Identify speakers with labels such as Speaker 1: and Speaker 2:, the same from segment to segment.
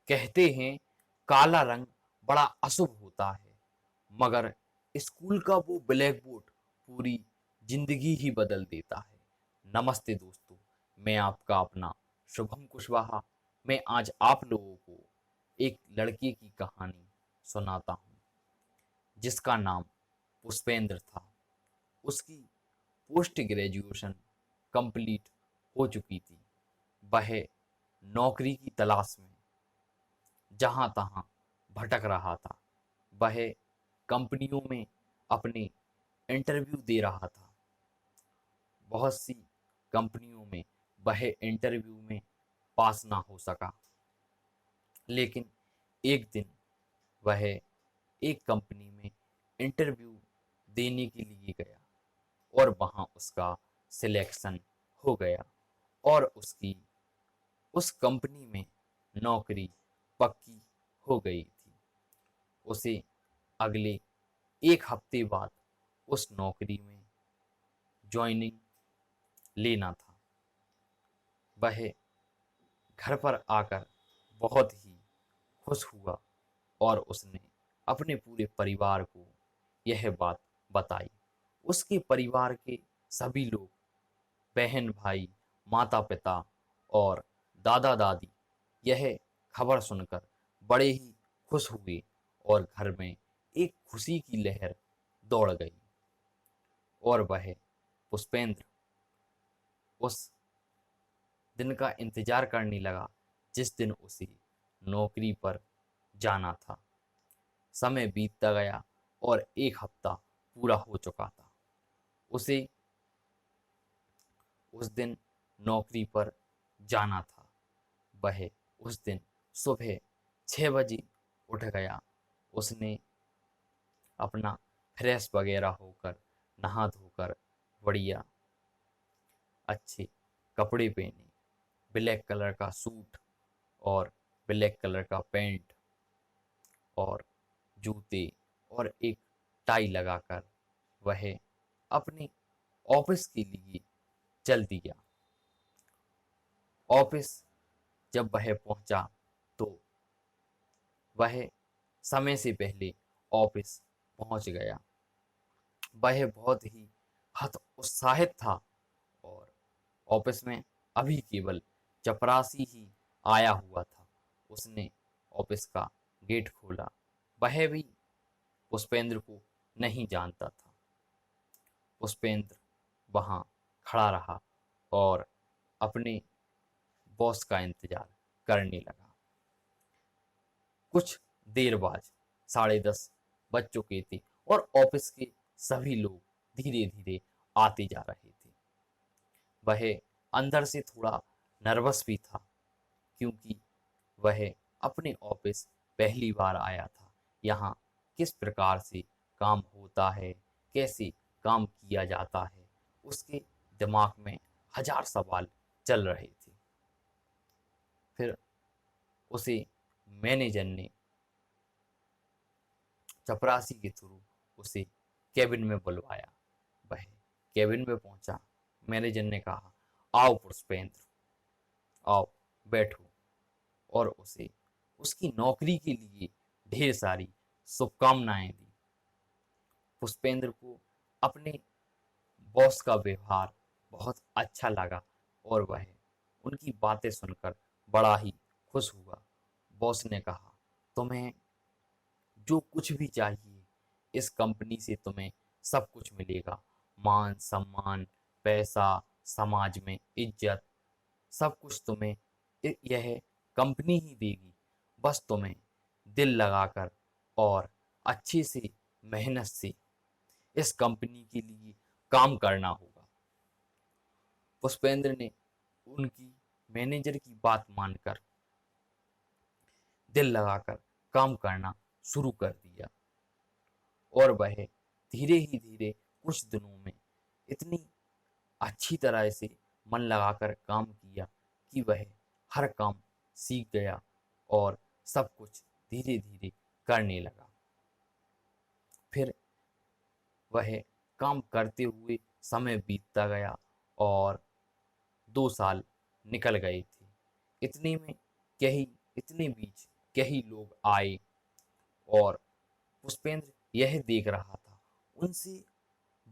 Speaker 1: कहते हैं काला रंग बड़ा अशुभ होता है, मगर स्कूल का वो ब्लैक बोर्ड पूरी जिंदगी ही बदल देता है। नमस्ते दोस्तों, मैं आपका अपना शुभम कुशवाहा। मैं आज आप लोगों को एक लड़के की कहानी सुनाता हूँ जिसका नाम पुष्पेंद्र था। उसकी पोस्ट ग्रेजुएशन कंप्लीट हो चुकी थी। वह नौकरी की तलाश में जहां तहां भटक रहा था। वह कंपनियों में अपने इंटरव्यू दे रहा था। बहुत सी कंपनियों में वह इंटरव्यू में पास ना हो सका, लेकिन एक दिन वह एक कंपनी में इंटरव्यू देने के लिए गया और वहां उसका सिलेक्शन हो गया और उसकी उस कंपनी में नौकरी पक्की हो गई थी। उसे अगले एक हफ्ते बाद उस नौकरी में ज्वाइनिंग लेना था। वह घर पर आकर बहुत ही खुश हुआ और उसने अपने पूरे परिवार को यह बात बताई। उसके परिवार के सभी लोग, बहन भाई, माता पिता और दादा दादी, यह खबर सुनकर बड़े ही खुश हुए और घर में एक खुशी की लहर दौड़ गई। और वह पुष्पेंद्र उस दिन का इंतजार करने लगा जिस दिन उसे नौकरी पर जाना था। समय बीतता गया और एक हफ्ता पूरा हो चुका था। उसे उस दिन नौकरी पर जाना था। वह उस दिन सुबह 6 बजे उठ गया। उसने अपना फ्रेश वगैरह होकर, नहा धोकर, बढ़िया अच्छे कपड़े पहने, ब्लैक कलर का सूट और ब्लैक कलर का पैंट और जूते और एक टाई लगाकर वह अपने ऑफिस के लिए चल दिया। ऑफिस जब वह पहुंचा तो वह समय से पहले ऑफिस पहुंच गया। वह बहुत ही हतोत्साहित था और ऑफिस में अभी केवल चपरासी ही आया हुआ था। उसने ऑफिस का गेट खोला। वह भी पुष्पेंद्र को नहीं जानता था। पुष्पेंद्र वहां खड़ा रहा और अपने बॉस का इंतजार करने लगा। कुछ देर बाद 10:30 बज चुके थे और ऑफिस के सभी लोग धीरे धीरे आते जा रहे थे। वह अंदर से थोड़ा नर्वस भी था, क्योंकि वह अपने ऑफिस पहली बार आया था। यहाँ किस प्रकार से काम होता है, कैसे काम किया जाता है, उसके दिमाग में हजार सवाल चल रहे थे। फिर उसे मैनेजर ने चपरासी के थ्रू उसे केबिन में बुलवाया। वह केबिन में पहुंचा। मैनेजर ने कहा, आओ पुष्पेंद्र, आओ बैठो, और उसे उसकी नौकरी के लिए ढेर सारी शुभकामनाएं दी। पुष्पेंद्र को अपने बॉस का व्यवहार बहुत अच्छा लगा और वह उनकी बातें सुनकर बड़ा ही खुश हुआ। बॉस ने कहा, तुम्हें जो कुछ भी चाहिए इस कंपनी से तुम्हें सब कुछ मिलेगा। मान सम्मान, पैसा, समाज में इज्जत, सब कुछ तुम्हें यह कंपनी ही देगी। बस तुम्हें दिल लगाकर और अच्छे से मेहनत से इस कंपनी के लिए काम करना होगा। पुष्पेंद्र ने उनकी मैनेजर की बात मानकर दिल लगाकर काम करना शुरू कर दिया और वह धीरे ही धीरे कुछ दिनों में इतनी अच्छी तरह से मन लगाकर काम किया कि वह हर काम सीख गया और सब कुछ धीरे धीरे करने लगा। फिर वह काम करते हुए समय बीतता गया और 2 साल निकल गए थे। इतने में, यही इतने बीच कई लोग आए और पुष्पेंद्र यह देख रहा था। उनसे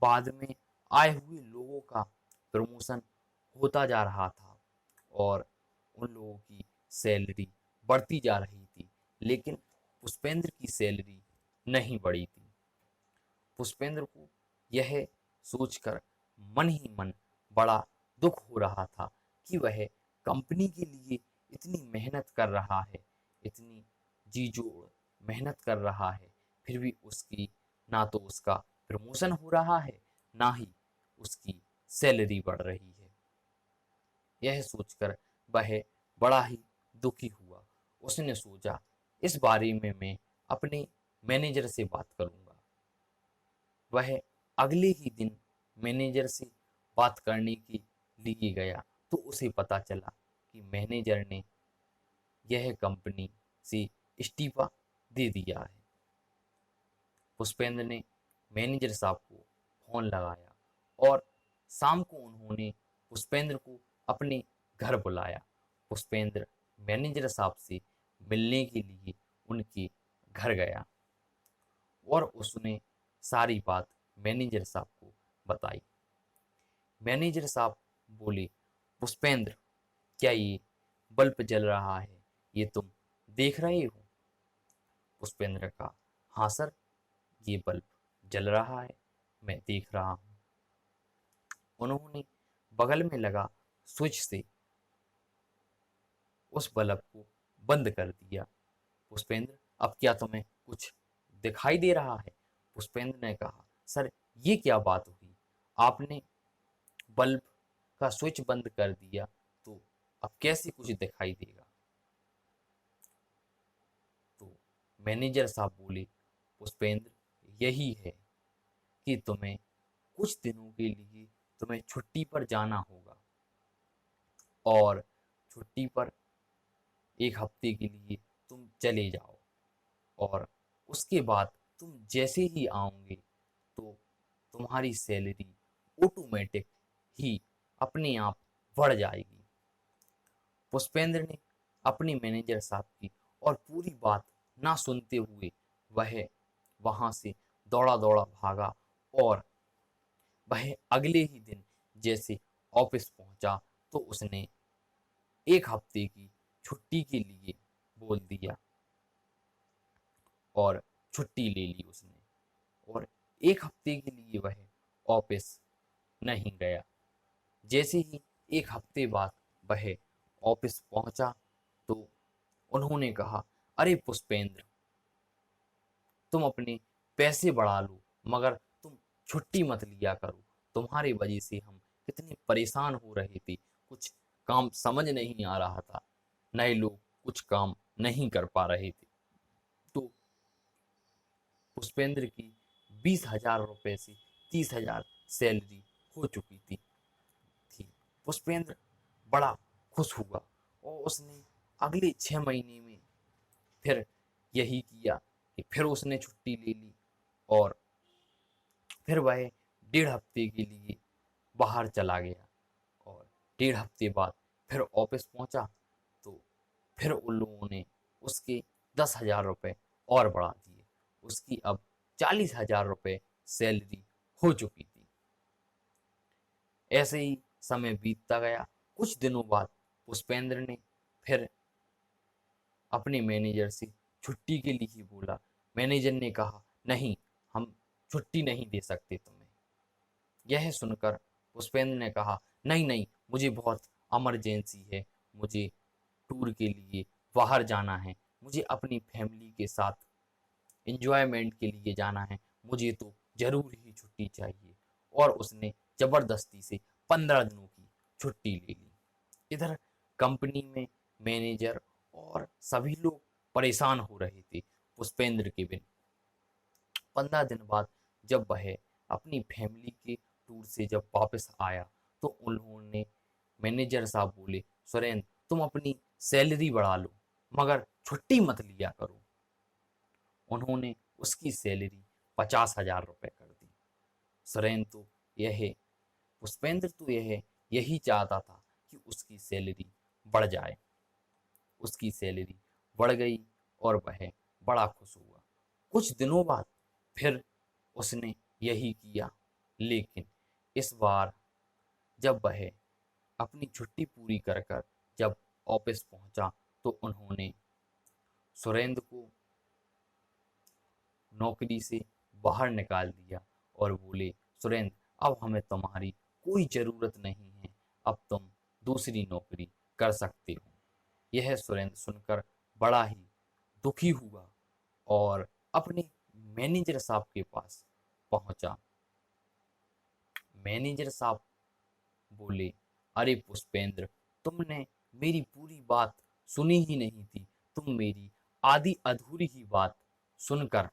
Speaker 1: बाद में आए हुए लोगों का प्रमोशन होता जा रहा था और उन लोगों की सैलरी बढ़ती जा रही थी, लेकिन पुष्पेंद्र की सैलरी नहीं बढ़ी थी। पुष्पेंद्र को यह सोचकर मन ही मन बड़ा दुख हो रहा था कि वह कंपनी के लिए इतनी मेहनत कर रहा है, इतनी जी जोड़ मेहनत कर रहा है, फिर भी उसकी ना तो उसका प्रमोशन हो रहा है, ना ही उसकी सैलरी बढ़ रही है। यह सोचकर वह बड़ा ही दुखी हुआ। उसने सोचा इस बारे में मैं अपने मैनेजर से बात करूंगा। वह अगले ही दिन मैनेजर से बात करने के लिए गया तो उसे पता चला कि मैनेजर ने यह कंपनी से इस्तीफा दे दिया है। पुष्पेंद्र ने मैनेजर साहब को फोन लगाया और शाम को उन्होंने पुष्पेंद्र को अपने घर बुलाया। पुष्पेंद्र मैनेजर साहब से मिलने के लिए उनके घर गया और उसने सारी बात मैनेजर साहब को बताई। मैनेजर साहब बोले, पुष्पेंद्र, क्या ये बल्ब जल रहा है, ये तुम देख रहे हो? पुष्पेंद्र का, हाँ सर, ये बल्ब जल रहा है, मैं देख रहा हूँ। उन्होंने बगल में लगा स्विच से उस बल्ब को बंद कर दिया। पुष्पेंद्र, अब क्या तुम्हें कुछ दिखाई दे रहा है? पुष्पेंद्र ने कहा, सर, ये क्या बात हुई? आपने बल्ब का स्विच बंद कर दिया तो अब कैसे कुछ दिखाई देगा? तो मैनेजर साहब बोले, पुष्पेंद्र, यही है कि तुम्हें कुछ दिनों के लिए तुम्हें छुट्टी पर जाना होगा और छुट्टी पर 1 हफ्ते के लिए तुम चले जाओ और उसके बाद तुम जैसे ही आओगे तो तुम्हारी सैलरी ऑटोमेटिक ही अपने आप बढ़ जाएगी। पुष्पेंद्र ने अपने मैनेजर साहब की और पूरी बात ना सुनते हुए वह वहां से दौड़ा दौड़ा भागा और वह अगले ही दिन जैसे ऑफिस पहुंचा तो उसने 1 हफ्ते की छुट्टी के लिए बोल दिया और छुट्टी ले ली उसने और 1 हफ्ते के लिए वह ऑफिस नहीं गया। जैसे ही 1 हफ्ते बाद वह ऑफिस पहुंचा तो उन्होंने कहा, अरे पुष्पेंद्र, तुम अपने पैसे बढ़ा लो मगर तुम छुट्टी मत लिया करो। तुम्हारे वजह से हम कितने परेशान हो रहे थे, कुछ काम समझ नहीं आ रहा था, नए लोग कुछ काम नहीं कर पा रहे थे। तो पुष्पेंद्र की 20,000 रुपए से 30,000 सैलरी हो चुकी थी। पुष्पेंद्र बड़ा खुश हुआ और उसने अगले 6 महीने में फिर यही किया कि फिर उसने छुट्टी ले ली और फिर वह 1.5 हफ्ते के लिए बाहर चला गया और 1.5 हफ्ते बाद फिर ऑफिस पहुंचा तो फिर उन लोगों ने उसके 10,000 रुपये और बढ़ा दिए। उसकी अब 40,000 रुपये सैलरी हो चुकी थी। ऐसे ही समय बीतता गया। कुछ दिनों बाद पुष्पेंद्र ने फिर अपने मैनेजर से छुट्टी के लिए बोला। मैनेजर ने कहा, नहीं, हम छुट्टी नहीं दे सकते तुम्हें। यह सुनकर पुष्पेंद्र ने कहा, नहीं नहीं, मुझे बहुत इमरजेंसी है, मुझे टूर के लिए बाहर जाना है, मुझे अपनी फैमिली के साथ एंजॉयमेंट के लिए जाना है, मुझे तो जरूर ही छुट्टी चाहिए। और उसने जबरदस्ती से 15 दिनों की छुट्टी ले ली। इधर कंपनी में मैनेजर और सभी लोग परेशान हो रहे थे पुष्पेंद्र के बिन। 15 दिन बाद जब वह अपनी फैमिली के टूर से जब वापस आया तो उन्होंने मैनेजर साहब बोले, सुरेंद्र, तुम अपनी सैलरी बढ़ा लो मगर छुट्टी मत लिया करो। उन्होंने उसकी सैलरी 50,000 रुपये कर दी। सुरेंद्र तो यह पुष्पेंद्र तो यही चाहता था कि उसकी सैलरी बढ़ जाए। उसकी सैलरी बढ़ गई और वह बड़ा खुश हुआ। कुछ दिनों बाद फिर उसने यही किया, लेकिन इस बार जब वह अपनी छुट्टी पूरी कर कर जब ऑफिस पहुंचा तो उन्होंने सुरेंद्र को नौकरी से बाहर निकाल दिया और बोले, सुरेंद्र, अब हमें तुम्हारी कोई ज़रूरत नहीं है, अब तुम दूसरी नौकरी कर सकते हो। यह सुरेंद्र सुनकर बड़ा ही दुखी हुआ और अपने मैनेजर साहब के पास पहुंचा। मैनेजर साहब बोले, अरे पुष्पेंद्र, तुमने मेरी पूरी बात सुनी ही नहीं थी, तुम मेरी आधी अधूरी ही बात सुनकर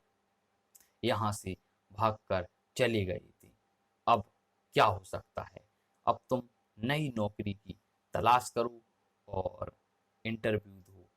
Speaker 1: यहाँ से भागकर चले गए थे। अब क्या हो सकता है? अब तुम नई नौकरी की तलाश करो और इंटरव्यू दो।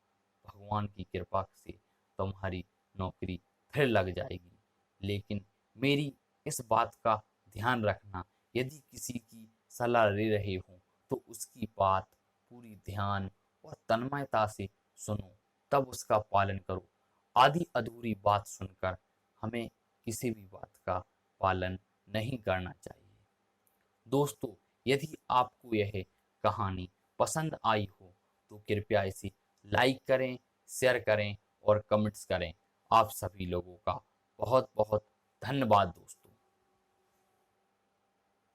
Speaker 1: भगवान की कृपा से तुम्हारी नौकरी फिर लग जाएगी। लेकिन मेरी इस बात का ध्यान रखना, यदि किसी की सलाह ले रहे हो तो उसकी बात पूरी ध्यान और तन्मयता से सुनो, तब उसका पालन करो। आधी अधूरी बात सुनकर हमें किसी भी बात का पालन नहीं करना चाहिए। दोस्तों, यदि आपको यह कहानी पसंद आई हो तो कृपया इसे लाइक करें, शेयर करें और कमेंट्स करें। आप सभी लोगों का बहुत बहुत धन्यवाद दोस्तों।